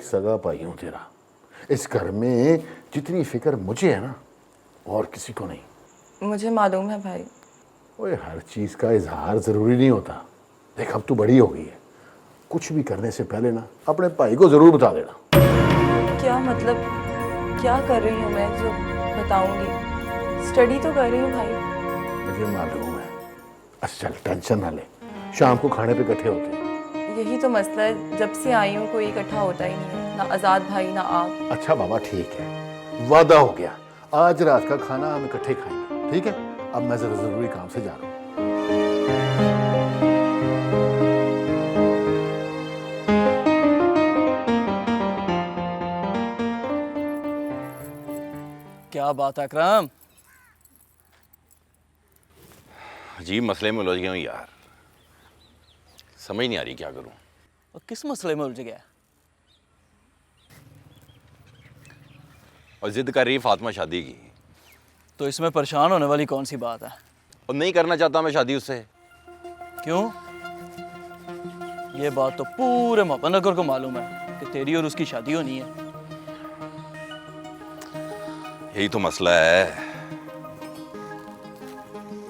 एक सगा भाई हूं तेरा। इस घर में जितनी फिक्र मुझे है ना, और किसी को नहीं। मुझे मालूम है भाई। ओए, हर चीज़ का इजहार ज़रूरी नहीं होता। देख, अब तू बड़ी हो गई है, कुछ भी करने से पहले ना अपने भाई को ज़रूर बता देना। क्या मतलब, क्या कर रही हूँ मैं जो बताऊंगी? स्टडी तो कर रही हूँ भाई। मुझे मालूम है। अच्छा चल, टेंशन ना ले, शाम को खाने पे इकट्ठे होते हैं। यही तो मसला है, जब से आई हूँ कोई इकट्ठा होता ही नहीं है, ना आज़ाद भाई ना आप। अच्छा बाबा, ठीक है, वादा हो गया, आज रात का खाना हम इकट्ठे खाएंगे, ठीक है? अब मैं जरा ज़रूरी काम से जा रहा हूँ। क्या बात है अकरम? अजीब मसले में उलझ गया हूँ यार, समझ नहीं आ रही क्या करूँ। और किस मसले में उलझ गया? और जिद कर रही है फातिमा शादी की। तो इसमें परेशान होने वाली कौन सी बात है? और नहीं करना चाहता मैं शादी उससे। क्यों? ये बात तो पूरे मुजफ्फरनगर को मालूम है कि तेरी और उसकी शादी होनी है। यही तो मसला है,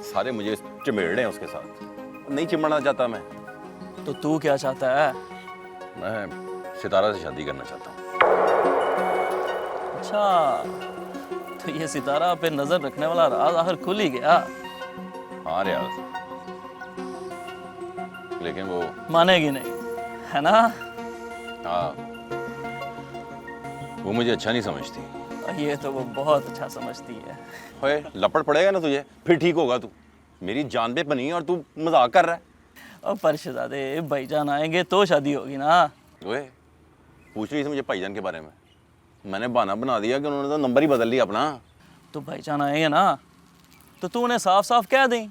सारे मुझे चिमेड़ रहे हैं उसके साथ। नहीं चिमड़ना चाहता मैं। तो तू क्या चाहता है? मैं सितारा से शादी करना चाहता हूँ। अच्छा, तो ये सितारा पे नजर रखने वाला राज आखिर खुल ही गया। हाँ रियाज, लेकिन वो मानेगी नहीं, है ना? हाँ, वो मुझे अच्छा नहीं समझती। ये तो वो बहुत अच्छा समझती है। ओए, लपड़ पड़ेगा ना तुझे, फिर ठीक होगा तू। मेरी जान पे बनी है और तू मजाक कर रहा है। और परशदादे, भाईजान आएंगे तो शादी होगी ना। ओए, पूछ रही थी मुझे भाईजान के बारे में। मैंने बहाना बना दिया कि उन्होंने तो नंबर ही बदल लिया अपना। तो भाईजान आएंगे ना, तो तू उन्हें साफ साफ कह दें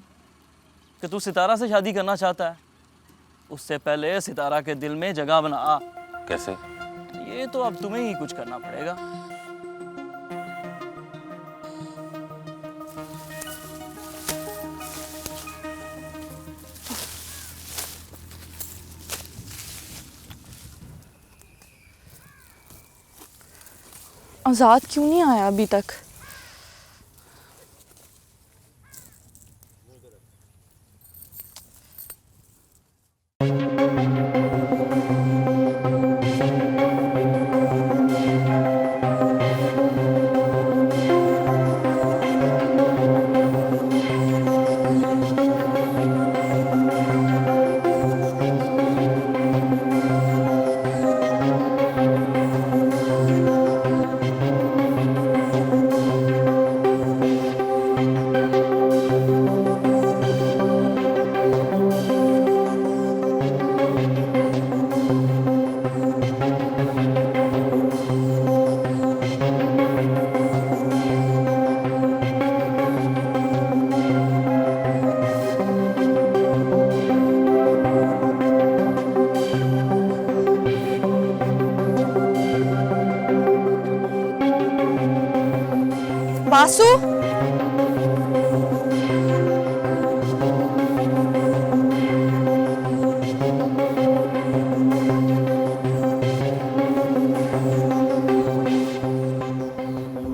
कि तू सितारा से शादी करना चाहता है। उससे पहले सितारा के दिल में जगह बना। कैसे? ये तो अब तुम्हें ही कुछ करना पड़ेगा। आज़ाद क्यों नहीं आया अभी तक? बासु,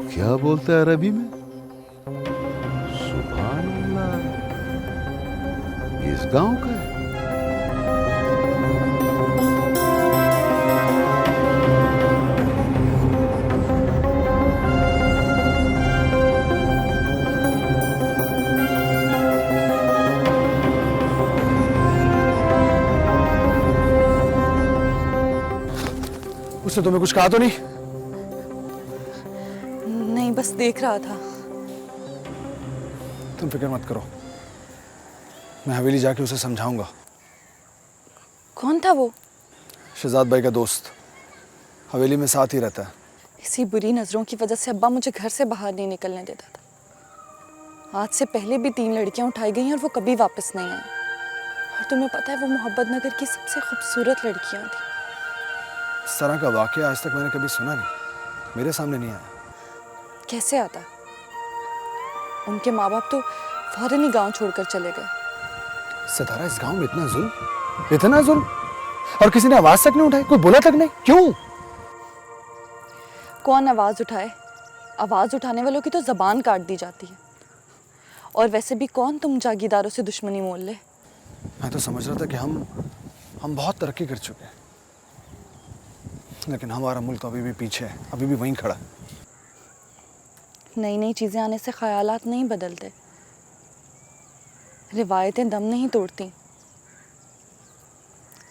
क्या बोलते हैं अरबी में? सुभान अल्लाह, इस गांव का है। उसने तुम्हें कुछ कहा तो नहीं? नहीं, बस देख रहा था। तुम फिक्र मत करो, मैं हवेली जाके उसे समझाऊंगा। कौन था वो? शहजाद भाई का दोस्त, हवेली में साथ ही रहता है। इसी बुरी नजरों की वजह से अब्बा मुझे घर से बाहर नहीं निकलने देता था। आज से पहले भी 3 लड़कियां उठाई गई और वो कभी वापस नहीं आई। और तुम्हें पता है, वो मोहब्बत नगर की सबसे खूबसूरत लड़कियां थी। इस तरह का वाकया आज तक मैंने कभी सुना नहीं, मेरे सामने नहीं आया। कैसे आता? उनके माँ बाप तो फौरन ही गांव छोड़कर चले गए। सितारा, इस गांव में इतना जुल्म, और किसी ने आवाज तक नहीं उठाई, कोई बोला तक नहीं, क्यों? कौन आवाज़ उठाए? आवाज़ उठाने वालों की तो ज़बान काट दी जाती है। और वैसे भी कौन तुम जागीरदारों से दुश्मनी मोल ले? मैं तो समझ रहा था कि हम बहुत तरक्की कर चुके हैं, लेकिन हमारा मुल्क अभी भी पीछे है, अभी भी वहीं खड़ा है। नई नई चीज़ें आने से ख्यालात नहीं बदलते, रिवायतें दम नहीं तोड़ती।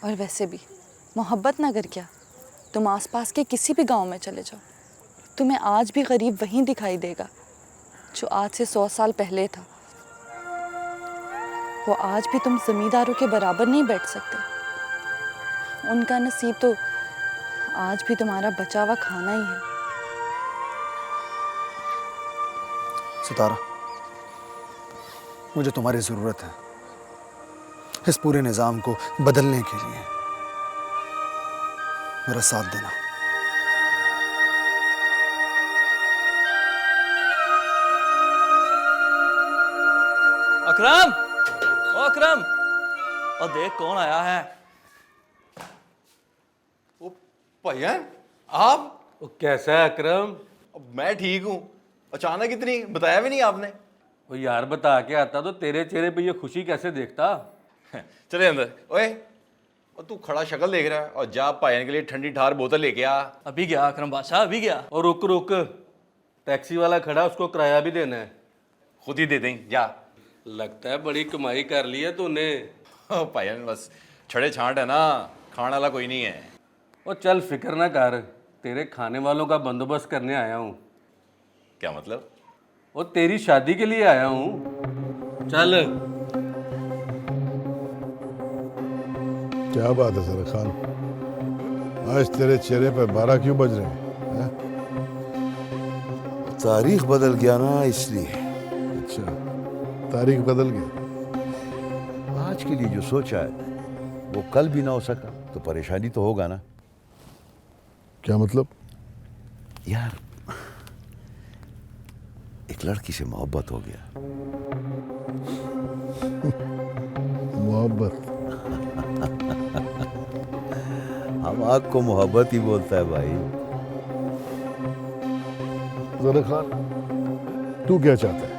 और वैसे भी मोहब्बत नगर क्या, तुम आसपास के किसी भी गांव में चले जाओ, तुम्हें आज भी गरीब वहीं दिखाई देगा जो आज से 100 साल पहले था। वो आज भी तुम जमींदारों के बराबर नहीं बैठ सकते। उनका नसीब तो आज भी तुम्हारा बचा हुआ खाना ही है। सितारा, मुझे तुम्हारी ज़रूरत है इस पूरे निज़ाम को बदलने के लिए। मेरा साथ देना। अकरम, ओ अकरम, और देख कौन आया है। ओ भाईजान, आप? वो कैसा है अकरम? मैं ठीक हूँ। अचानक इतनी बताया भी नहीं आपने। वो यार बता के आता तो तेरे चेहरे पे ये खुशी कैसे देखता। चले अंदर। ओए, और तू खड़ा शक्ल देख रहा है, और जा भाईजान के लिए ठंडी ठार बोतल लेके आ। अभी गया अकरम बादशाह, अभी गया। और रुक रुक, टैक्सी वाला खड़ा, उसको किराया भी देना है। खुद ही दे दें, जा। लगता है बड़ी कमाई कर ली है तूने। भाईजान बस छड़े छांट है ना, खाने वाला कोई नहीं है। वो चल फिक्र ना कर, तेरे खाने वालों का बंदोबस्त करने आया हूँ। क्या मतलब? वो तेरी शादी के लिए आया हूँ। चल। क्या बात है जरा खान, आज तेरे चेहरे पर 12 क्यों बज रहे हैं? तारीख बदल गया ना, इसलिए। अच्छा, तारीख बदल गई। आज के लिए जो सोचा है वो कल भी ना हो सका तो परेशानी तो होगा ना। क्या मतलब? यार, एक लड़की से मोहब्बत हो गया। मोहब्बत? हम आग को मोहब्बत ही बोलता है भाई। जरा खान, तू क्या चाहता है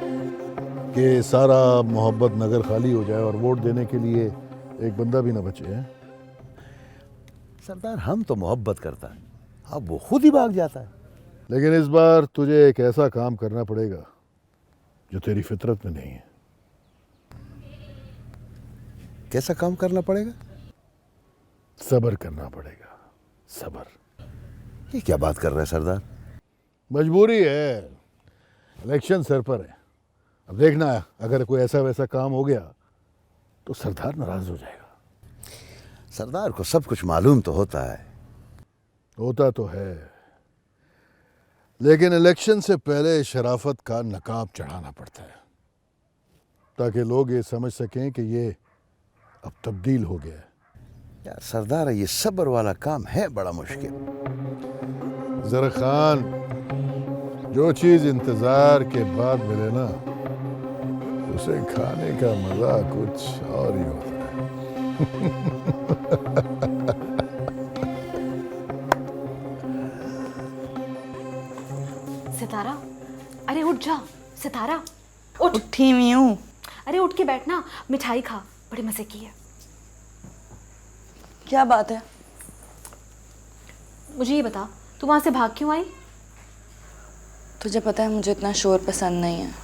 कि सारा मोहब्बत नगर खाली हो जाए और वोट देने के लिए एक बंदा भी ना बचे? हैं सरदार, हम तो मोहब्बत करता है, अब वो खुद ही भाग जाता है। लेकिन इस बार तुझे एक ऐसा काम करना पड़ेगा जो तेरी फितरत में नहीं है। कैसा काम करना पड़ेगा? सब्र करना पड़ेगा, सब्र। ये क्या बात कर रहा है सरदार? मजबूरी है, इलेक्शन सर पर है। अब देखना, अगर कोई ऐसा वैसा काम हो गया तो सरदार नाराज हो जाएगा। सरदार को सब कुछ मालूम तो होता है। होता तो है, लेकिन इलेक्शन से पहले शराफत का नकाब चढ़ाना पड़ता है ताकि लोग ये समझ सकें कि ये अब तब्दील हो गया है। यार सरदार, ये सब्र वाला काम है बड़ा मुश्किल। जरा खान, जो चीज इंतजार के बाद मिले ना, उसे खाने का मजा कुछ और ही होता है। सितारा, अरे उठ जा। सितारा उठ। उठी हुई हूँ। अरे उठ के बैठना, मिठाई खा, बड़े मजे की है। क्या बात है? मुझे ये बता, तू वहां से भाग क्यों आई? तुझे पता है मुझे इतना शोर पसंद नहीं है।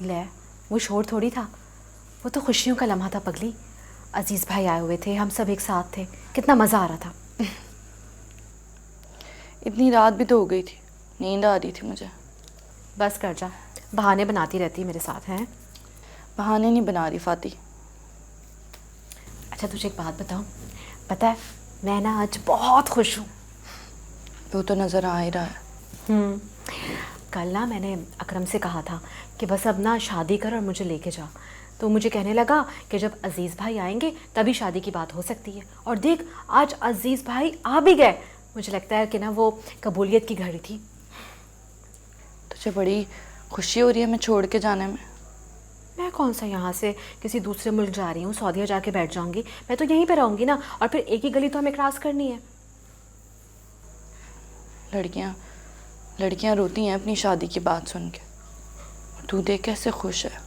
ले, वो शोर थोड़ी था, वो तो खुशियों का लम्हा था पगली। अजीज भाई आए हुए थे, हम सब एक साथ थे, कितना मजा आ रहा था। इतनी रात भी तो हो गई थी, नींद आ रही थी मुझे। बस कर जा, बहाने बनाती रहती मेरे साथ हैं। बहाने नहीं बना रही फाती। अच्छा तुझे एक बात बताऊं, पता है मैं ना आज बहुत खुश हूँ। वो तो नज़र आ ही रहा है। कल ना मैंने अकरम से कहा था कि बस अब ना शादी कर और मुझे लेके जा। तो मुझे कहने लगा कि जब अजीज़ भाई आएंगे तभी शादी की बात हो सकती है। और देख, आज अजीज़ भाई आ भी गए। मुझे लगता है कि ना वो कबूलियत की घड़ी थी। तुझे बड़ी खुशी हो रही है मैं छोड़ के जाने में? मैं कौन सा यहाँ से किसी दूसरे मुल्क जा रही हूँ, सऊदीया जाके बैठ जाऊँगी? मैं तो यहीं पे रहूँगी ना, और फिर एक ही गली तो हमें क्रॉस करनी है। लड़कियाँ लड़कियां रोती हैं अपनी शादी की बात सुन के, और तू देख कैसे खुश है।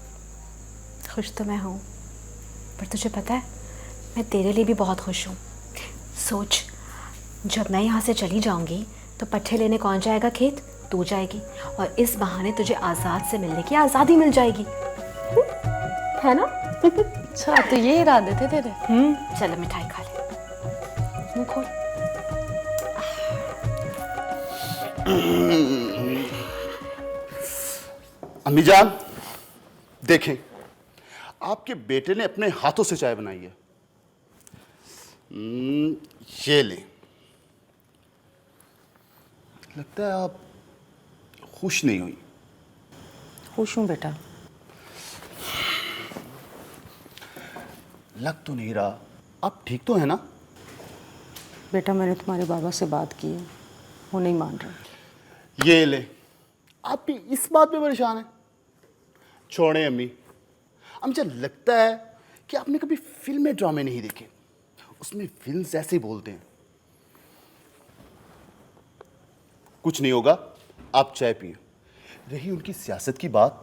खुश तो मैं हूँ, पर तुझे पता है मैं तेरे लिए भी बहुत खुश हूँ। सोच, जब मैं यहाँ से चली जाऊँगी तो पट्ठे लेने कौन जाएगा खेत? तू जाएगी, और इस बहाने तुझे आज़ाद से मिलने की आज़ादी मिल जाएगी, है ना? अच्छा, तो ये इरादे थे तेरे? चलो मिठाई खा ले, मुँह खोल। अम्मी जान, देखें, आपके बेटे ने अपने हाथों से चाय बनाई है। ये ले। लगता है आप खुश नहीं हुई। खुश हूँ बेटा। लग तो नहीं रहा। आप ठीक तो है ना? बेटा मैंने तुम्हारे बाबा से बात की है, वो नहीं मान रहे। ये ले। आप भी इस बात पे परेशान हैं? छोड़े अम्मी, मुझे लगता है कि आपने कभी फिल्में ड्रामे नहीं देखे। उसमें विल्स ऐसे ही बोलते हैं। कुछ नहीं होगा, आप चाय पिए। रही उनकी सियासत की बात,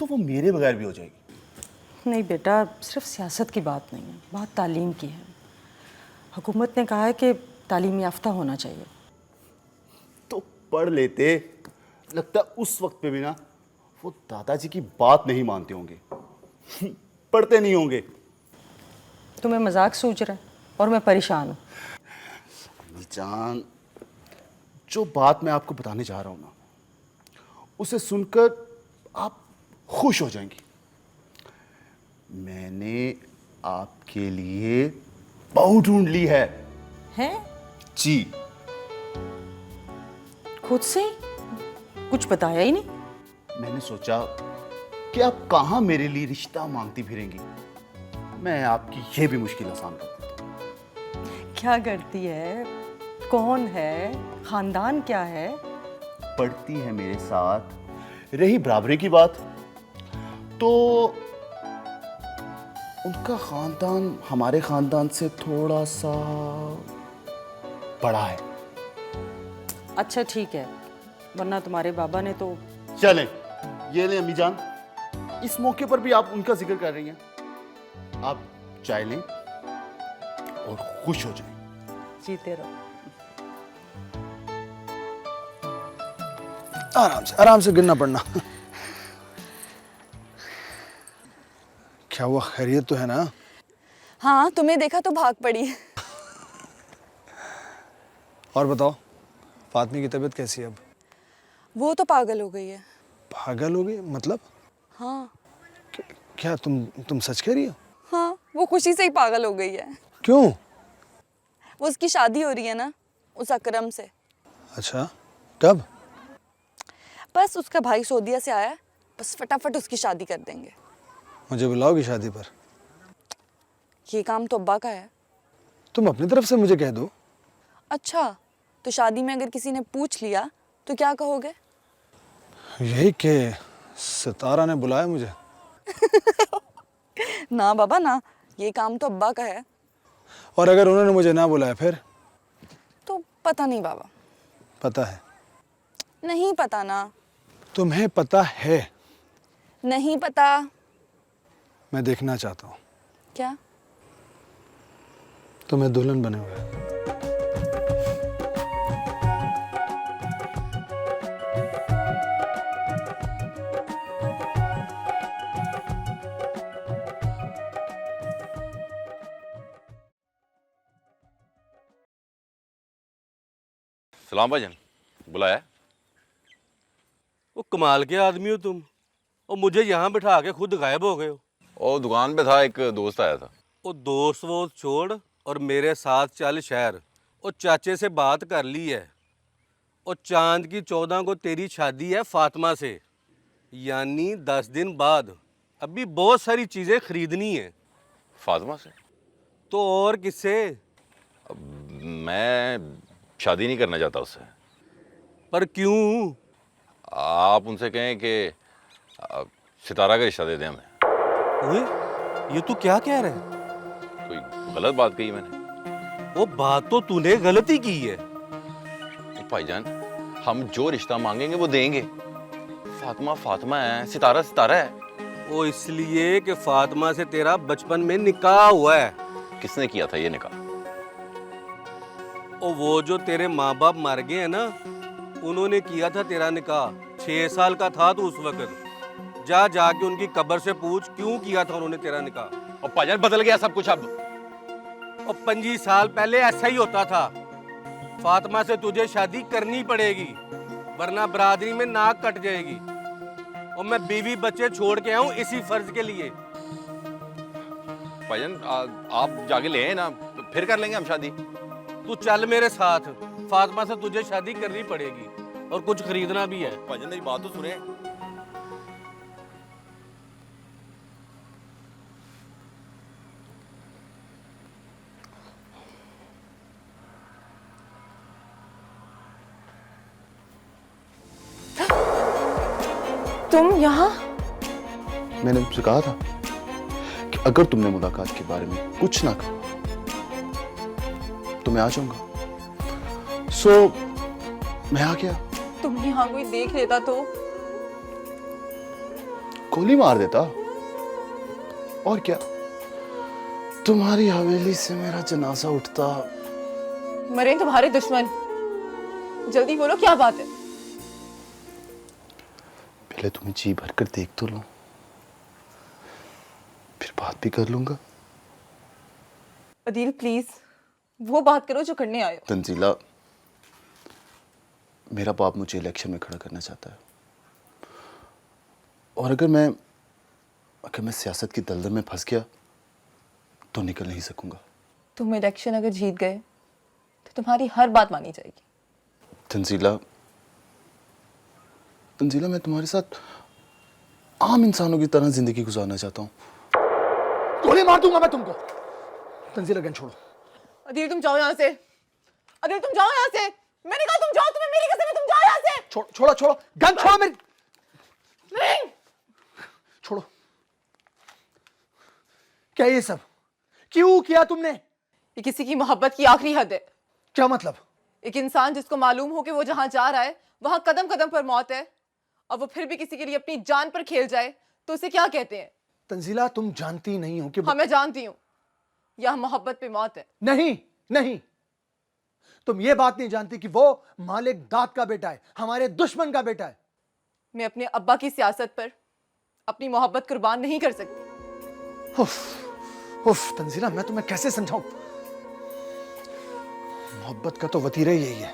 तो वो मेरे बगैर भी हो जाएगी। नहीं बेटा, सिर्फ सियासत की बात नहीं है, बात तालीम की है। हुकूमत ने कहा है कि तालीम याफ्ता होना चाहिए। तो पढ़ लेते। लगता है उस वक्त पे भी ना वो दादाजी की बात नहीं मानते होंगे। पढ़ते नहीं होंगे। तुम्हें मजाक सूझ रहा है और मैं परेशान हूँ। अम्मी जान, जो बात मैं आपको बताने जा रहा हूँ ना, उसे सुनकर आप खुश हो जाएंगी। मैंने आपके लिए बहू ढूंढ ली है। हैं? जी। खुद से? कुछ बताया ही नहीं। मैंने सोचा कि आप कहाँ मेरे लिए रिश्ता मांगती फिरेंगी, मैं आपकी ये भी मुश्किल आसान कर देता हूँ। क्या करती है? कौन है? खानदान क्या है? पढ़ती है मेरे साथ। रही बराबरी की बात, तो उनका खानदान हमारे खानदान से थोड़ा सा बड़ा है। अच्छा ठीक है, वरना तुम्हारे बाबा ने तो। चलें, ये लें अम्मी जान, इस मौके पर भी आप उनका जिक्र कर रही हैं। आप चाय लें और खुश हो जाएं। जीते रहो। आराम से गिरना पड़ना। क्या हुआ, खैरियत तो है ना? हाँ, तुम्हें देखा तो भाग पड़ी। और बताओ, फातमी की तबीयत कैसी है अब? वो तो पागल हो गई है। पागल हो गई मतलब? हाँ। क्या तुम सच कह रही हो? हाँ, वो खुशी से ही पागल हो गई है। क्यों? वो उसकी शादी हो रही है ना, उस अकरम से। अच्छा, कब? बस उसका भाई सऊदीया से आया है, बस फटाफट उसकी शादी कर देंगे। मुझे बुलाओगी शादी पर? ये काम तो अब्बा का है। तुम अपनी तरफ से मुझे कह दो। अच्छा, तो शादी में अगर किसी ने पूछ लिया तो क्या कहोगे? यही कि सितारा ने बुलाया मुझे। ना बाबा ना, ये काम तो अब्बा का है। और अगर उन्होंने मुझे ना बुलाया फिर? तो पता नहीं बाबा। पता है? नहीं पता ना। तुम्हें पता है? नहीं पता। मैं देखना चाहता हूँ। क्या? तुम्हें दुल्हन बने हुए। सलाम भाईजान, बुलाया? वो कमाल के आदमी हो तुम, और मुझे यहाँ बिठा के खुद गायब हो गए हो। और दुकान पे था, एक दोस्त आया था। वो दोस्त वो छोड़ और मेरे साथ चल शहर। और चाचे से बात कर ली है, और चांद की 14 को तेरी शादी है फातिमा से, यानी 10 दिन बाद। अभी बहुत सारी चीज़ें खरीदनी है। फातिमा से? तो और किससे? मैं शादी नहीं करना चाहता उससे। पर क्यों? आप उनसे कहें कि सितारा का रिश्ता दे दें हमें। ओए, ये तू क्या कह रहा है? कोई गलत बात कही मैंने? वो बात तो तूने गलती की है। भाईजान, हम जो रिश्ता मांगेंगे वो देंगे। फातिमा फातिमा है, सितारा सितारा है। वो इसलिए कि फातिमा से तेरा बचपन में निकाह हुआ है। किसने किया था ये निकाह? वो जो तेरे माँ बाप मर गए हैं ना, उन्होंने किया था तेरा निकाह। 6 साल का था तू उस वक्त। जाके उनकी कब्र से पूछ क्यों किया था उन्होंने तेरा निकाह। और भाईजान बदल गया सब कुछ अब। और 25 साल पहले ऐसा ही होता था। फातिमा से तुझे शादी करनी पड़ेगी, वरना बरादरी में नाक कट जाएगी। और मैं बीवी बच्चे छोड़ के आऊं इसी फर्ज के लिए। भाईजान आप जाके ले आए ना, फिर कर लेंगे हम शादी। तू चल मेरे साथ, फातिमा से तुझे शादी करनी पड़ेगी और कुछ खरीदना भी है। भाईजान मेरी बात तो सुने। तुम यहाँ? मैंने तुमसे कहा था कि अगर तुमने मुलाकात के बारे में कुछ ना कहा तो मैं आ जाऊंगा। सो मैं आ गया। तुम यहाँ कोई देख लेता तो? गोली मार देता। और क्या, तुम्हारी हवेली से मेरा जनाजा उठता। मरे तुम्हारे दुश्मन। जल्दी बोलो क्या बात है? पहले तुम्हें जी भर कर देख तो लूं, फिर बात भी कर लूंगा। अदील प्लीज वो बात करो जो करने आए हो। तंजीला, मेरा बाप मुझे इलेक्शन में खड़ा करना चाहता है, और अगर मैं सियासत की दलदल में फंस गया तो निकल नहीं सकूंगा। तुम इलेक्शन अगर जीत गए तो तुम्हारी हर बात मानी जाएगी। तंजीला, मैं तुम्हारे साथ आम इंसानों की तरह जिंदगी गुजारना चाहता हूँ। गोली मार दूंगा मैं तुमको। तंजीला, गन छोड़ो। अदील तुम जाओ यहाँ से। अदील तुम जाओ यहाँ से। मैंने कहा तुम जाओ, तुम्हें मेरी कसम है, तुम जाओ यहाँ से। छोड़ो गन छोड़ो मेरी। नहीं छोड़ो। क्या ये सब क्यों किया तुमने? ये किसी की मोहब्बत की आखिरी हद है। क्या मतलब? एक इंसान जिसको मालूम हो कि वो जहां जा रहा है वहां कदम कदम पर मौत है, और वो फिर भी किसी के लिए अपनी जान पर खेल जाए तो उसे क्या कहते हैं? तंजीला, तुम जानती नहीं हो कि हाँ मैं जानती हूँ, यह मोहब्बत पे मौत है। नहीं, तुम ये बात नहीं जानती कि वो मालिक दाद का बेटा है, हमारे दुश्मन का बेटा है। मैं अपने अब्बा की सियासत पर अपनी मोहब्बत कुर्बान नहीं कर सकती। उफ तंजीला, मैं तुम्हें कैसे समझाऊं? मोहब्बत का तो वतीरा ही यही है,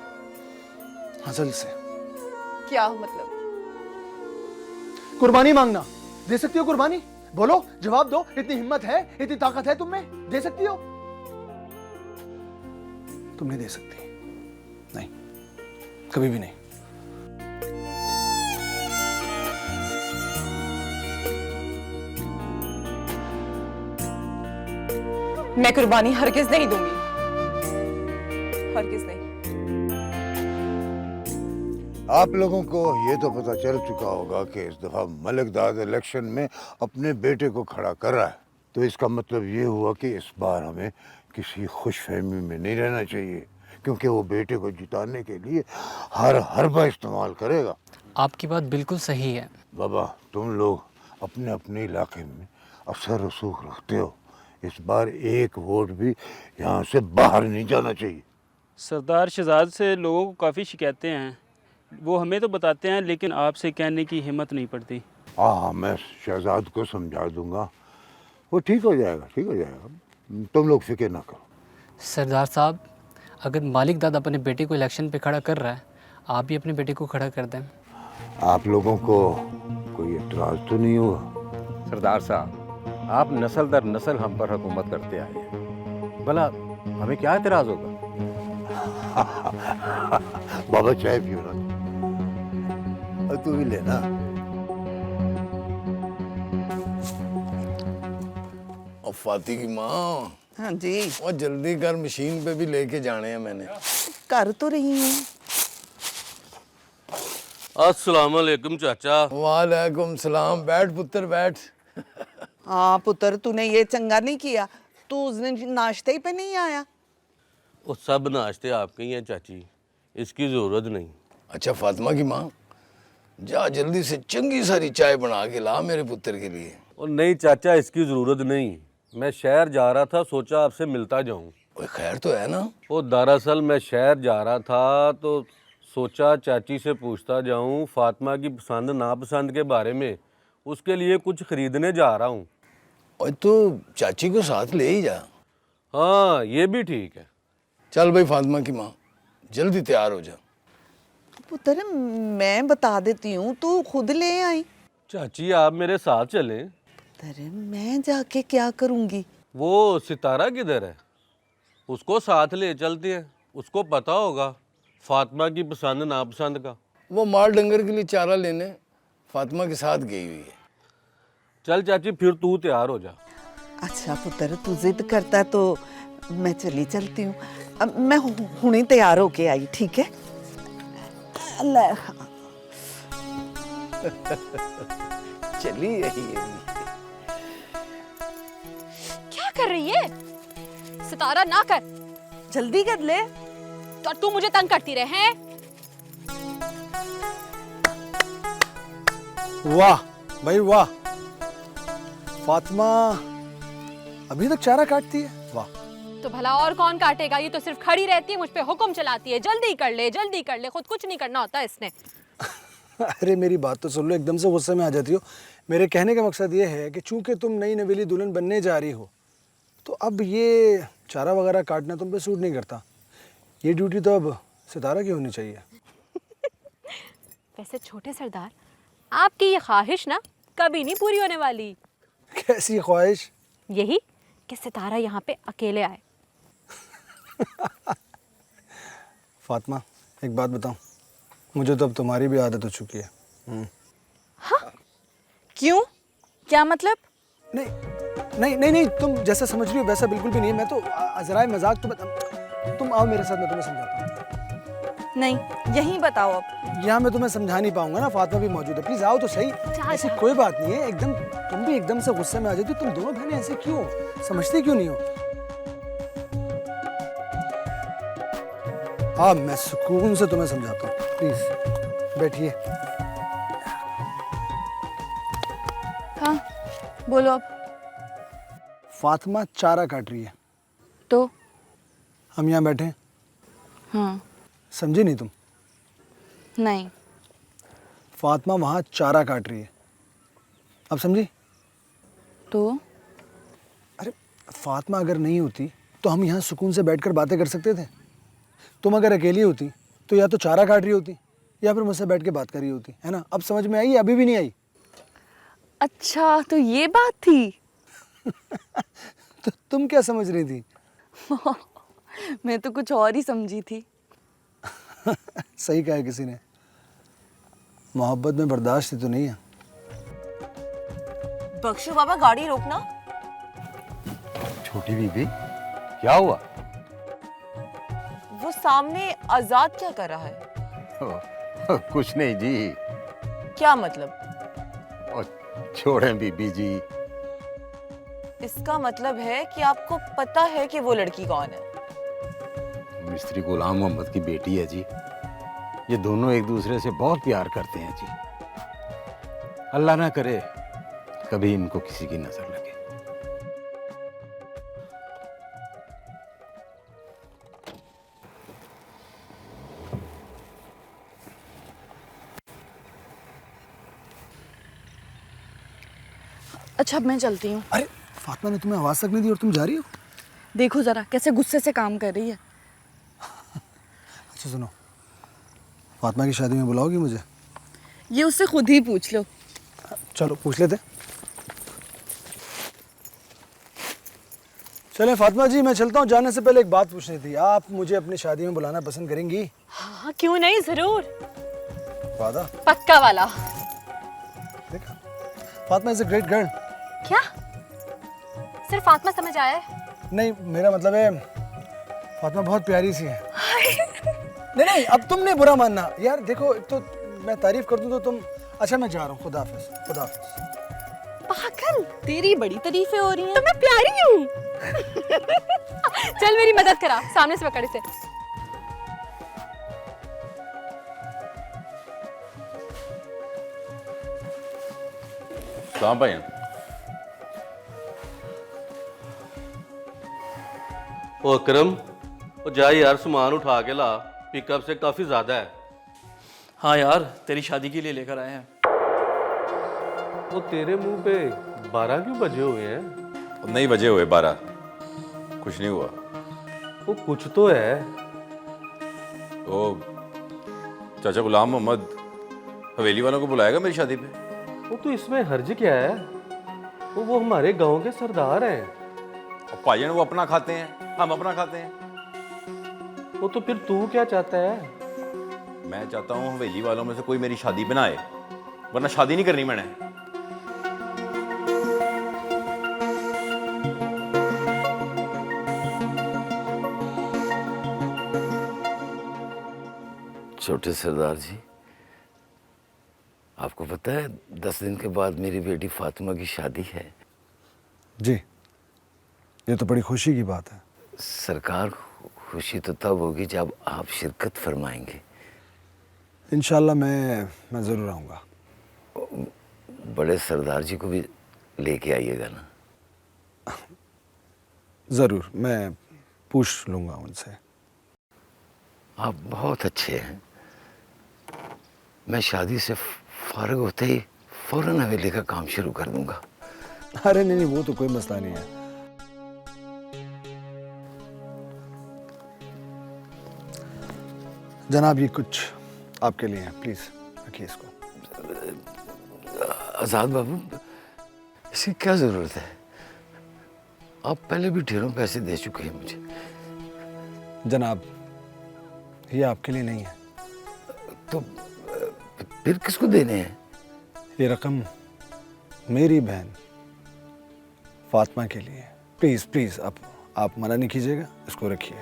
अज़ल से। क्या मतलब? कुर्बानी मांगना। दे सकती हो कुर्बानी? बोलो, जवाब दो। इतनी हिम्मत है, इतनी ताकत है तुम में? दे सकती हो? तुम नहीं दे सकती। नहीं, कभी भी नहीं। मैं कुर्बानी हरगिज नहीं दूंगी, हरगिज नहीं। आप लोगों को ये तो पता चल चुका होगा कि इस दफा मलिक दाद इलेक्शन में अपने बेटे को खड़ा कर रहा है, तो इसका मतलब ये हुआ कि इस बार हमें किसी खुशफहमी में नहीं रहना चाहिए, क्योंकि वो बेटे को जिताने के लिए हर हरबा इस्तेमाल करेगा। आपकी बात बिल्कुल सही है बाबा, तुम लोग अपने अपने इलाके में असर रसूख रखते हो, इस बार एक वोट भी यहाँ से बाहर नहीं जाना चाहिए। सरदार शहजाद से लोगों को काफ़ी शिकायतें हैं, वो हमें तो बताते हैं लेकिन आपसे कहने की हिम्मत नहीं पड़ती। हाँ, मैं शहजाद को समझा दूंगा, वो ठीक हो जाएगा, ठीक हो जाएगा, तुम लोग फिक्र ना करो। सरदार साहब, अगर मालिक दादा अपने बेटे को इलेक्शन पे खड़ा कर रहा है, आप भी अपने बेटे को खड़ा कर दें। आप लोगों को कोई एतराज़ तो नहीं होगा? सरदार साहब, आप नस्ल दर नस्ल हम पर हुकूमत करते आए हैं, भला हमें क्या एतराज़ होगा? बाबा चाय पियो ना, और तू भी लेना। और फाती की माँ। हाँ जी। और जल्दी कर, मशीन पे भी लेके जाने हैं मैंने। कर तो रही हूँ। अस्सलाम वालेकुम चाचा। वालेकुम सलाम। बैठ पुत्र बैठ। हाँ पुत्र, तूने ये चंगा नहीं किया, तू उस दिन नाश्ते ही पे नहीं आया। वो सब नाश्ते आपके ही हैं चाची, इसकी ज़रूरत नहीं। अच्छा फातिमा की माँ, जा जल्दी से चंगी सारी चाय बना के ला मेरे पुत्र के लिए। और नहीं चाचा, इसकी ज़रूरत नहीं। मैं शहर जा रहा था, सोचा आपसे मिलता जाऊं। ओए खैर तो है ना? वो दरअसल मैं शहर जा रहा था तो सोचा चाची से पूछता जाऊं फातिमा की पसंद नापसंद के बारे में। उसके लिए कुछ खरीदने जा रहा हूं। और तो चाची को साथ ले ही जा। हाँ, ये भी ठीक है। चल भाई फातिमा की माँ, जल्दी तैयार हो जा। पुत्र मैं बता देती हूँ, तू खुद ले आई। चाची आप मेरे साथ चलें। पुत्र मैं जाके क्या करूँगी? वो सितारा किधर है? उसको साथ ले चलते हैं, उसको पता होगा फातिमा की पसंद नापसंद का। वो माल डंगर के लिए चारा लेने फातिमा के साथ गई हुई है। चल चाची, फिर तू तैयार हो जा। अच्छा पुत्र, तू जिद करता है तो मैं चली चलती हूँ। अब मैं हुणे तैयार होके आई, ठीक है? अल्लाह चली यही है। क्या कर रही है सितारा? ना कर, जल्दी कर ले। तो तू मुझे तंग करती रहे हैं। वाह भाई वाह, फातिमा अभी तक चारा काटती है। वाह। तो भला और कौन काटेगा? ये तो सिर्फ खड़ी रहती है, मुझ पे हुक्म चलाती है, जल्दी कर ले जल्दी कर ले, खुद कुछ नहीं करना होता इसने। अरे मेरी बात तो सुन लो, एकदम से गुस्से में आ जाती हो। मेरे कहने का मकसद ये है कि चूंकि तुम नई नवेली दुल्हन बनने जा रही हो, तो अब ये चारा वगैरह काटना तुम पे सूट नहीं करता। ये ड्यूटी तो अब सितारा की होनी चाहिए। वैसे छोटे सरदार, आपकी ये ख्वाहिश ना कभी नहीं पूरी होने वाली। कैसी ख्वाहिश? यही कि सितारा यहाँ पे अकेले आए। फातिमा एक बात बताऊं, मुझे तो अब तुम्हारी भी आदत हो चुकी है। हाँ? क्यों? क्या मतलब? नहीं, तुम जैसा समझ रही हो वैसा बिल्कुल भी नहीं है। मैं तो अजराए मजाक। तुम आओ मेरे साथ, मैं तुम्हें समझाता हूँ। नहीं, यहीं बताओ अब। यहाँ मैं तुम्हें समझा नहीं पाऊंगा ना, फातिमा भी मौजूद है। प्लीज आओ तो सही। ऐसी कोई बात नहीं है। एकदम तुम भी एकदम से गुस्से में आ जाती हो। तुम दोनों बहनें ऐसे क्यों? समझती क्यों नहीं हो? हाँ, मैं सुकून से तुम्हें समझाता हूँ। प्लीज बैठिए। हाँ बोलो अब। फातिमा चारा काट रही है तो हम यहाँ बैठे हैं। हाँ। समझी नहीं तुम? नहीं। फातिमा वहाँ चारा काट रही है, अब समझी? तो अरे फातिमा अगर नहीं होती तो हम यहाँ सुकून से बैठकर बातें कर सकते थे। तुम अगर अकेली होती तो या तो चारा काट रही होती या फिर मुझसे बैठ के बात कर रही होती, है ना? अब समझ में आई? अभी भी नहीं आई? अच्छा तो ये बात थी। तो तुम क्या समझ रही थी? मैं तो कुछ और ही समझी थी। सही कहा किसी ने, मोहब्बत में बर्दाश्त ही तो नहीं है। बख्शू बाबा गाड़ी रोकना। छोटी बीबी क्या हुआ? वो सामने आजाद क्या कर रहा है? कुछ नहीं जी। क्या मतलब? और छोड़ें बीबी जी। इसका मतलब है कि आपको पता है कि वो लड़की कौन है? मिस्त्री गुलाम मोहम्मद की बेटी है जी। ये दोनों एक दूसरे से बहुत प्यार करते हैं जी। अल्लाह ना करे कभी इनको किसी की नजर लगे। अच्छा अब मैं चलती हूँ। अरे फातिमा ने तुम्हें आवाज तक नहीं दी और तुम जा रही हो? देखो जरा कैसे गुस्से से काम कर रही है। अच्छा सुनो, फातिमा की शादी में बुलाओगी मुझे? ये उससे खुद ही पूछ लो। चलो पूछ लेते। चले फातिमा जी, मैं चलता हूँ। जाने से पहले एक बात पूछनी थी। आप मुझे अपनी शादी में बुलाना पसंद करेंगी? हाँ क्यों नहीं, जरूर। वादा? पक्का वाला। देखा, Fatima is a great girl. क्या सिर्फ फातिमा समझ आया है? नहीं, मेरा मतलब है फातिमा बहुत प्यारी सी है। नहीं, अब तुम नहीं बुरा मानना यार। देखो तो मैं तारीफ कर दूं तो तुम। अच्छा मैं जा रहा हूँ, खुदा हाफिज। खुदा हाफिज। पागल, तेरी बड़ी तारीफें हो रही हैं। तो मैं प्यारी हूँ। चल मेरी मदद करा, सामने से पकड़ इसे। सलाम भाई। ओ अकरम, ओ जा यार सामान उठा के ला, पिकअप से काफ़ी ज़्यादा है। हाँ यार, तेरी शादी के लिए लेकर आए हैं। वो तेरे मुंह पे 12 क्यों बजे हुए हैं? नहीं बजे हुए 12, कुछ नहीं हुआ। वो कुछ तो है। तो चाचा गुलाम मोहम्मद हवेली वालों को बुलाएगा मेरी शादी पे? वो तो इसमें हर्ज क्या है? वो हमारे गांव के सरदार हैं। और भाईजान वो अपना खाते हैं, हम अपना खाते हैं। वो तो फिर तू क्या चाहता है? मैं चाहता हूँ हवेली वालों में से कोई मेरी शादी बनाए, वरना शादी नहीं करनी मैंने। छोटे सरदार जी, आपको पता है 10 दिन के बाद मेरी बेटी फातिमा की शादी है। जी, ये तो बड़ी खुशी की बात है। सरकार, खुशी तो तब होगी जब आप शिरकत फरमाएंगे। इंशाल्लाह मैं ज़रूर आऊँगा। बड़े सरदार जी को भी लेके आइएगा ना? ज़रूर, मैं पूछ लूँगा उनसे। आप बहुत अच्छे हैं। मैं शादी से फारिग होते ही फौरन हवेली का काम शुरू कर दूंगा। अरे नहीं, वो तो कोई मसला नहीं है। जनाब, ये कुछ आपके लिए है, प्लीज रखिए इसको। आजाद बाबू, इसकी क्या जरूरत है? आप पहले भी ढेरों पैसे दे चुके हैं मुझे। जनाब, ये आपके लिए नहीं है। तो फिर किसको देने हैं? ये रकम मेरी बहन फातिमा के लिए। प्लीज प्लीज, आप मना नहीं कीजिएगा, इसको रखिए।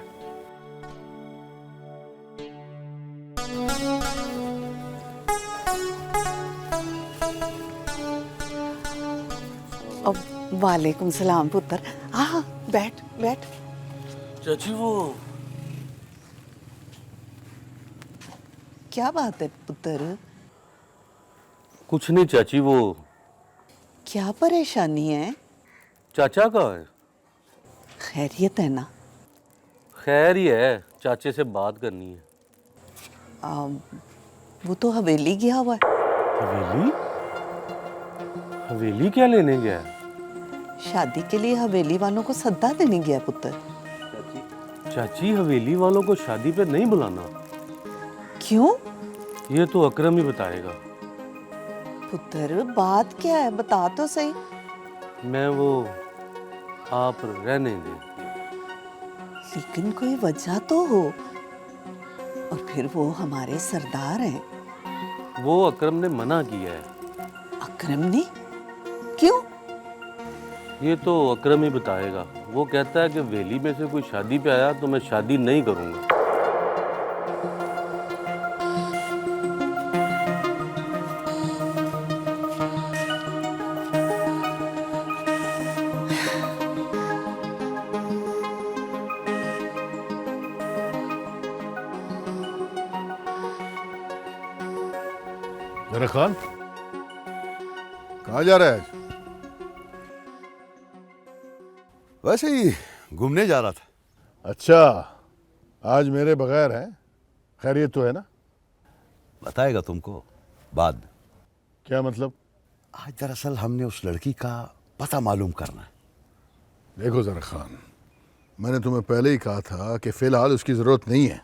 वालेकुम सलाम पुत्र। हाँ, बैठ बैठ। चाची, वो क्या बात है पुत्र? कुछ नहीं चाची, वो क्या परेशानी है? चाचा का है। खैरियत है ना? खैर ही है, चाचे से बात करनी है। वो तो हवेली गया हुआ है। हवेली? हवेली क्या लेने गया है? शादी के लिए हवेली वालों को सद्दा देने गया पुत्र। चाची, हवेली वालों को शादी पे नहीं बुलाना। क्यों? ये तो अकरम ही बताएगा। पुत्र, बात क्या है, बता तो सही। मैं वो आप रहने दे। लेकिन कोई वजह तो हो। और फिर वो हमारे सरदार हैं। वो अकरम ने मना किया है। अकरम ने? क्यों? ये तो अकरम ही बताएगा। वो कहता है कि वेली में से कोई शादी पे आया तो मैं शादी नहीं करूंगा। जरा खान, कहाँ जा रहा है? वैसे ही घूमने जा रहा था। अच्छा, आज मेरे बगैर है? खैरियत तो है ना? बताएगा तुमको बाद में। क्या मतलब? आज दरअसल हमने उस लड़की का पता मालूम करना है। देखो जरा खान, मैंने तुम्हें पहले ही कहा था कि फिलहाल उसकी जरूरत नहीं है।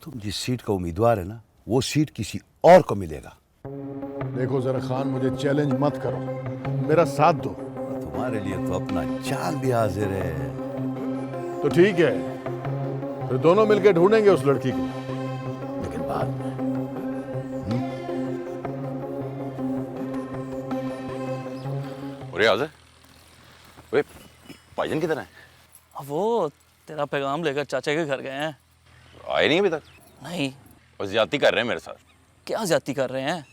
तुम जिस सीट का उम्मीदवार है ना, वो सीट किसी और को मिलेगा। देखो जरा खान, मुझे चैलेंज मत करो, मेरा साथ दो। तुम्हारे लिए तो अपना जान भी हाजिर है। तो ठीक है, फिर दोनों मिलकर ढूंढेंगे उस लड़की को, लेकिन बाद में। अरे आज़, वे भाईजान किधर है? वो तेरा पैगाम लेकर चाचा के घर गए हैं। आए नहीं अभी तक? नहीं। और ज्यादती कर रहे हैं मेरे साथ। क्या ज्यादती कर रहे हैं?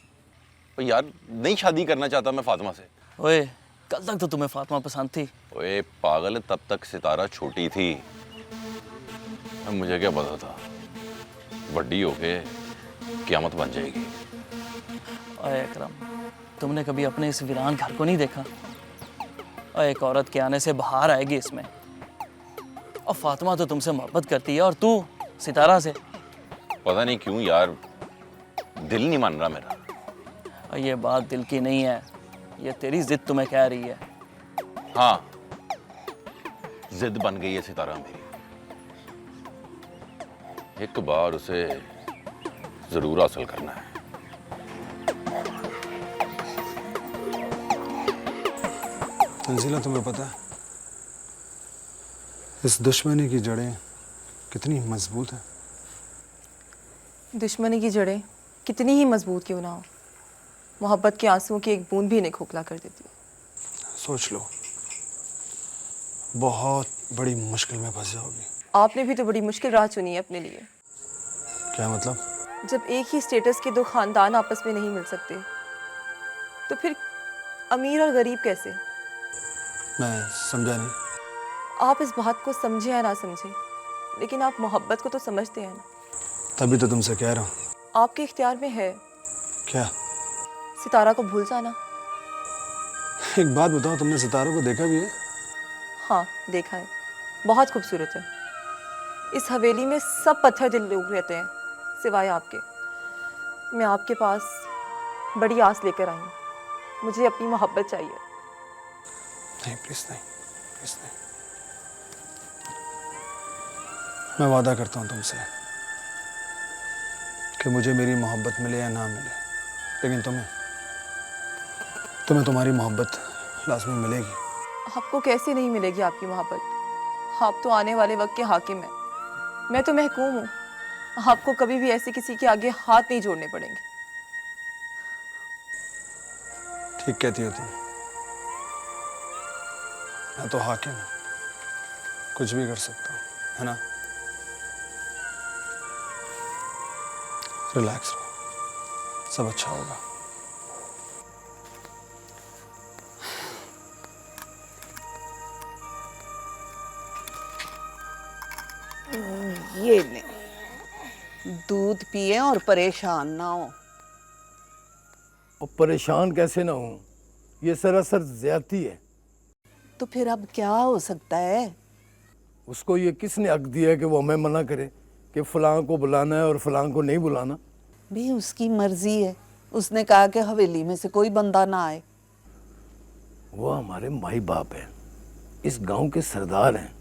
तो यार, नहीं शादी करना चाहता मैं फातिमा से। ओए, कल तक तो तुम्हें फातिमा पसंद थी। ओए पागल, तब तक सितारा छोटी थी। अब मुझे क्या पता था बड़ी होके क़यामत बन जाएगी। ओए अकरम, तुमने कभी अपने इस वीरान घर को नहीं देखा? और एक औरत के आने से बाहर आएगी इसमें। और फातिमा तो तुमसे मोहब्बत करती है और तू सितारा से। पता नहीं क्यों यार, दिल नहीं मान रहा मेरा। और ये बात दिल की नहीं है, ये तेरी जिद तुम्हें कह रही है। हाँ, जिद बन गई है सितारा मेरी। एक बार उसे जरूर हासिल करना है। तंजीला, तुम्हें पता है इस दुश्मनी की जड़ें कितनी मजबूत हैं? दुश्मनी की जड़ें कितनी ही मजबूत क्यों ना हो, मोहब्बत के आंसुओं की एक बूंद भी इन्हें खोखला कर देती है। सोच लो, बहुत बड़ी मुश्किल में फंस जाओगी। आपने भी तो बड़ी मुश्किल राह चुनी है अपने लिए। क्या मतलब? जब एक ही स्टेटस के दो खानदान आपस में नहीं मिल सकते, तो फिर अमीर और गरीब कैसे? मैं समझा नहीं। आप इस बात को समझे या ना समझे, लेकिन आप मोहब्बत को तो समझते हैं ना। तभी तो तुमसे कह रहा हूँ। आपके इख्तियार में है। क्या? सितारा को भूल जाना। एक बात बताओ, तुमने सितारों को देखा भी है? हाँ, देखा है। बहुत खूबसूरत है। इस हवेली में सब पत्थर दिल लोग रहते हैं सिवाय आपके। मैं आपके पास बड़ी आस लेकर आई हूँ। मुझे अपनी मोहब्बत चाहिए। नहीं, प्लीज नहीं, प्लीज नहीं। मैं वादा करता हूँ तुमसे कि मुझे मेरी मोहब्बत मिले या ना मिले, लेकिन तुम्हें तुम्हारी मोहब्बत लाजमी मिलेगी। आपको कैसे नहीं मिलेगी आपकी मोहब्बत? आप तो आने वाले वक्त के हाकिम हैं। मैं तो महकूम हूँ। आपको कभी भी ऐसे किसी के आगे हाथ नहीं जोड़ने पड़ेंगे। ठीक कहती हो तुम। मैं तो हाकिम हूँ, कुछ भी कर सकता हूँ, है ना? रिलैक्स रहो, सब अच्छा होगा। ये ले, दूध पिए और परेशान ना हो। और परेशान कैसे ना हूँ, ये सरासर ज्यादती है। तो फिर अब क्या हो सकता है? उसको ये किसने हक दिया है कि वो हमें मना करे कि फलां को बुलाना है और फलां को नहीं बुलाना? भी उसकी मर्जी है। उसने कहा कि हवेली में से कोई बंदा ना आए। वो हमारे माई बाप हैं, इस गांव के सरदार हैं।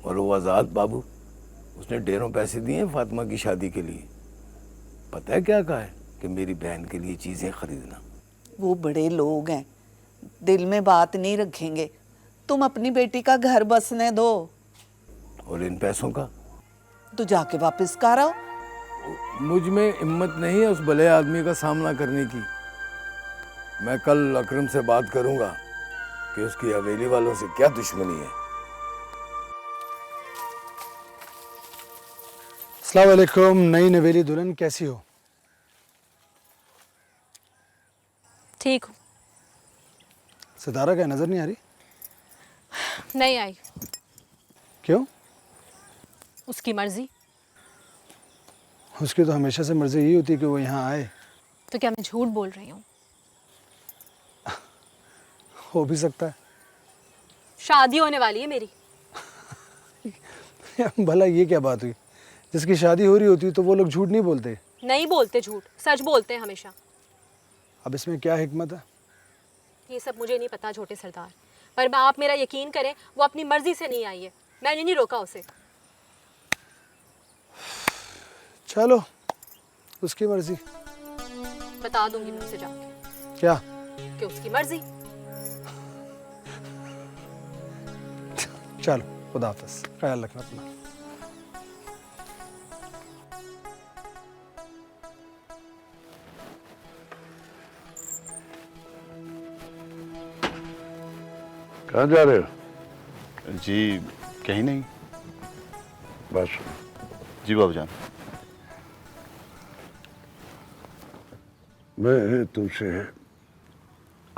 और वो आज़ाद बाबू, उसने ढेरों पैसे दिए हैं फातिमा की शादी के लिए। पता है क्या कहा है कि मेरी बहन के लिए चीज़ें खरीदना। वो बड़े लोग हैं, दिल में बात नहीं रखेंगे। तुम अपनी बेटी का घर बसने दो। और इन पैसों का तो जाके वापस कर आओ। मुझ में हिम्मत नहीं है उस भले आदमी का सामना करने की। मैं कल अकरम से बात करूंगा कि उसकी हवेली वालों से क्या दुश्मनी है। अस्सलाम वालेकुम। नई नवेली दुल्हन, कैसी हो? ठीक हूँ। सितारा क्या नजर नहीं आ रही? नहीं आई। क्यों? उसकी मर्जी। उसकी तो हमेशा से मर्जी यही होती है कि वो यहाँ आए। तो क्या मैं झूठ बोल रही हूँ? हो भी सकता है। शादी होने वाली है मेरी। भला ये क्या बात हुई? जिसकी शादी हो रही होती तो वो लोग झूठ नहीं बोलते। नहीं बोलते झूठ, सच बोलते हैं हमेशा। अब इसमें क्या हिकमत है? ये सब मुझे नहीं पता छोटे सरदार, पर आप मेरा यकीन करें, वो अपनी मर्जी से नहीं आई है। मैंने नहीं रोका उसे। चलो, उसकी मर्जी। बता दूंगी मैं उसे जाके। क्या? कि उसकी मर्जी। चलो, खुदा हाफिज़, ख्याल रखना अपना। कहाँ जा रहे हो? जी कहीं नहीं। बस जी बाबूजान। मैं तुमसे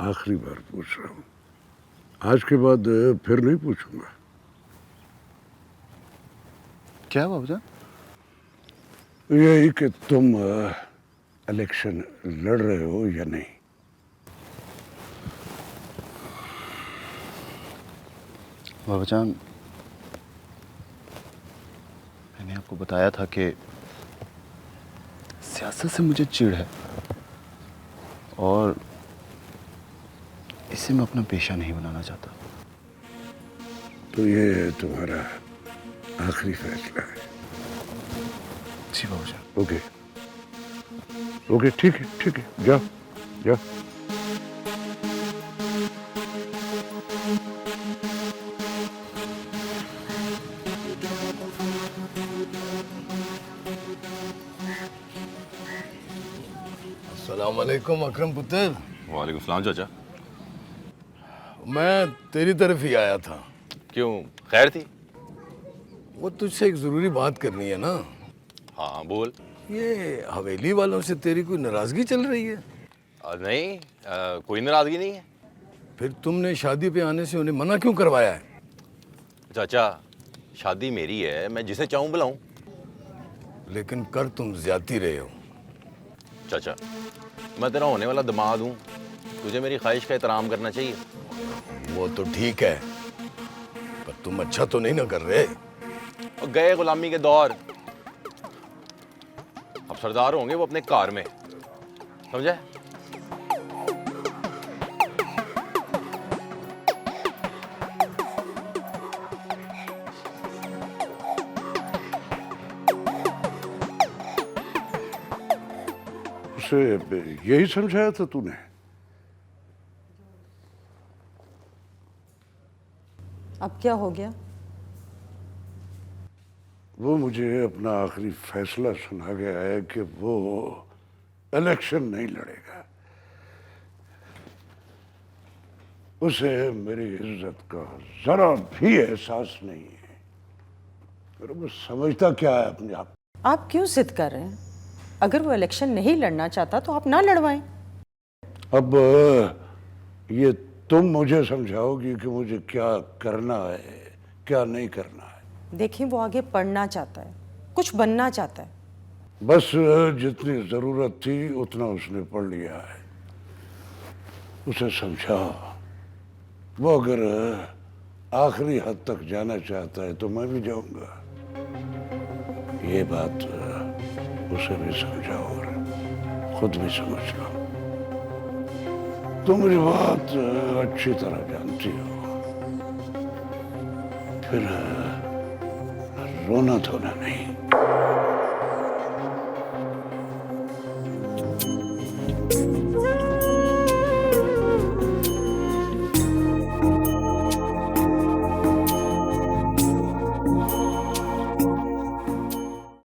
आखिरी बार पूछ रहा हूँ, आज के बाद फिर नहीं पूछूंगा। क्या बाबूजान? यही कि तुम इलेक्शन लड़ रहे हो या नहीं। बाबा जान, मैंने आपको बताया था कि सियासत से मुझे चिढ़ है और इसे मैं अपना पेशा नहीं बनाना चाहता। तो ये तुम्हारा आखिरी फैसला है? जी बाबू जान। ओके ओके, ठीक है ठीक है, जाओ जाओ। अस्सलाम वालेकुम अकरम पुत्र। वालेकुम सलाम चाचा। मैं तेरी तरफ ही आया था। क्यों, खैर थी? वो तुझसे एक ज़रूरी बात करनी है ना। हाँ बोल। ये हवेली वालों से तेरी कोई नाराज़गी चल रही है? नहीं, कोई नाराज़गी नहीं है। फिर तुमने शादी पे आने से उन्हें मना क्यों करवाया है? चाचा, शादी मेरी है, मैं जिसे चाहूँ बुलाऊँ। लेकिन कर तुम ज्यादती रहे हो। चाचा, मैं तेरा होने वाला दामाद हूँ, तुझे मेरी ख्वाहिश का एहतराम करना चाहिए। वो तो ठीक है, पर तुम अच्छा तो नहीं ना कर रहे। और गए गुलामी के दौर, अब सरदार होंगे वो अपने कार में, समझे? उसे यही समझाया था तूने? अब क्या हो गया? वो मुझे अपना आखिरी फैसला सुना गया है कि वो इलेक्शन नहीं लड़ेगा। उसे मेरी इज्जत का जरा भी एहसास नहीं है। और वो समझता क्या है अपने आप? आप क्यों जिद कर रहे हैं? अगर वो इलेक्शन नहीं लड़ना चाहता तो आप ना लड़वाएं। अब ये तुम मुझे समझाओगी कि मुझे क्या करना है, क्या नहीं करना है। देखिए, वो आगे पढ़ना चाहता है, कुछ बनना चाहता है। बस जितनी जरूरत थी उतना उसने पढ़ लिया है। उसे समझा, वो अगर आखिरी हद तक जाना चाहता है तो मैं भी जाऊंगा। ये बात उसे भी समझाओ और खुद भी समझ लो। तुम मेरी बात अच्छी तरह जानती हो। फिर रोना धोना नहीं।